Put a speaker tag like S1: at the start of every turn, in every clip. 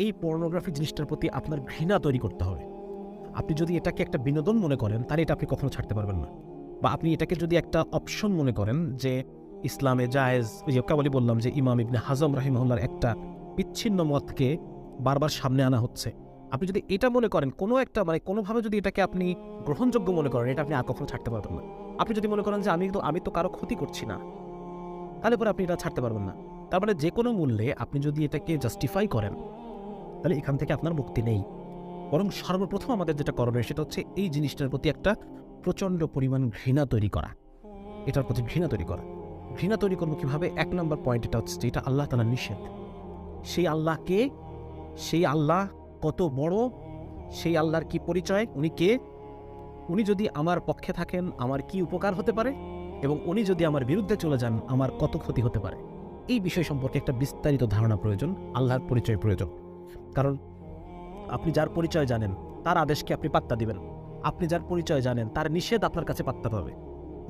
S1: এই পর্নোগ্রাফি জিনিসটার প্রতি আপনার ঘৃণা তৈরি করতে হবে। আপনি যদি এটাকে একটা বিনোদন মনে করেন, তাহলে এটা আপনি কখনো ছাড়তে পারবেন না। বা আপনি এটাকে যদি একটা অপশন মনে করেন যে ইসলামে জায়েজ, ওই যে কেবলই বললাম যে ইমাম ইবনে হাজম রাহিমাহুল্লাহর একটা বিচ্ছিন্ন মতকে বারবার সামনে আনা হচ্ছে, আপনি যদি এটা মনে করেন কোনো একটা কোনোভাবে যদি এটাকে আপনি গ্রহণযোগ্য মনে করেন, এটা আপনি আর কখনো ছাড়তে পারবেন না। আপনি যদি মনে করেন যে আমি তো কারো ক্ষতি করছি না, তাহলে পরে আপনি এটা ছাড়তে পারবেন না। তার মানে যে কোনো মূল্যে আপনি যদি এটাকে জাস্টিফাই করেন, তাহলে এখান থেকে আপনার মুক্তি নেই। বরং সর্বপ্রথম আমাদের যেটা করণীয় সেটা হচ্ছে এই জিনিসটার প্রতি একটা প্রচণ্ড পরিমাণ ঘৃণা তৈরি করা। এটার প্রতি ঘৃণা তৈরি করা। ঘৃণা তৈরি করবো কীভাবে? 1 নম্বর পয়েন্ট এটা হচ্ছে যে এটা আল্লাহ তাআলার নিষেধ। সেই আল্লাহকে, সেই আল্লাহ কত বড়, সেই আল্লাহর কি পরিচয়, উনি কে, উনি যদি আমার পক্ষে থাকেন আমার কি উপকার হতে পারে, এবং উনি যদি আমার বিরুদ্ধে চলে যান আমার কত ক্ষতি হতে পারে। এই বিষয় সম্পর্কে একটা বিস্তারিত ধারণা প্রয়োজন, আল্লাহর পরিচয় প্রয়োজন। কারণ আপনি যার পরিচয় জানেন তার আদেশকে আপনি পাত্তা দিবেন, আপনি যার পরিচয় জানেন তার নিষেধ আপনার কাছে পাত্তা পাবে।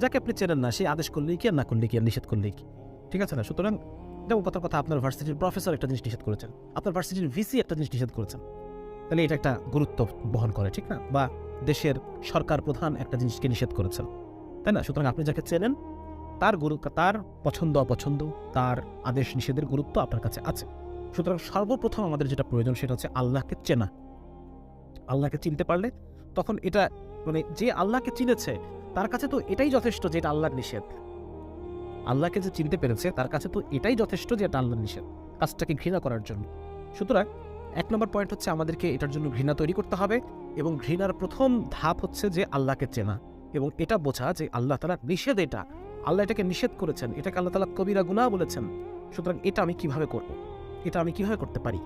S1: যাকে আপনি চেনেন না, সে আদেশ করলেই কি আর না করলেই কি আর নিষেধ করলেই কি, ঠিক আছে না? সুতরাং যেমন কথা আপনার ভার্সিটির প্রফেসর একটা জিনিস নিষেধ করেছেন, আপনার ভার্সিটির ভিসি একটা জিনিস নিষেধ করেছেন, তাহলে এটা একটা গুরুত্ব বহন করে, ঠিক না? বা দেশের সরকার প্রধান একটা জিনিসকে নিষেধ করেছেন, তাই না? সুতরাং আপনি যাকে চেনেন তার পছন্দ অপছন্দ, তার আদেশ নিষেধের গুরুত্ব আপনার কাছে আছে। সুতরাং সর্বপ্রথম আমাদের যেটা প্রয়োজন সেটা হচ্ছে আল্লাহকে চেনা। আল্লাহকে চিনতে পারলে তখন এটা যে আল্লাহকে চিনেছে তার কাছে তো এটাই যথেষ্ট যে এটা আল্লাহর নিষেধ। আল্লাহকে যে চিনতে পেরেছে তার কাছে তো এটাই যথেষ্ট যে এটা আল্লাহর নিষেধ, কাজটাকে ঘৃণা করার জন্য। সুতরাং 1 নম্বর পয়েন্ট হচ্ছে আমাদেরকে এটার জন্য ঘৃণা তৈরি করতে হবে, এবং ঘৃণার প্রথম ধাপ হচ্ছে যে আল্লাহকে চেনা এবং এটা বোঝা যে আল্লাহ তাআলা নিষেধ, এটা আল্লাহ এটাকে নিষেধ করেছেন, এটাকে আল্লাহ তাআলা কবিরা গুনাহ বলেছেন। সুতরাং এটা আমি কিভাবে করব, এটা আমি কিভাবে করতে পারি?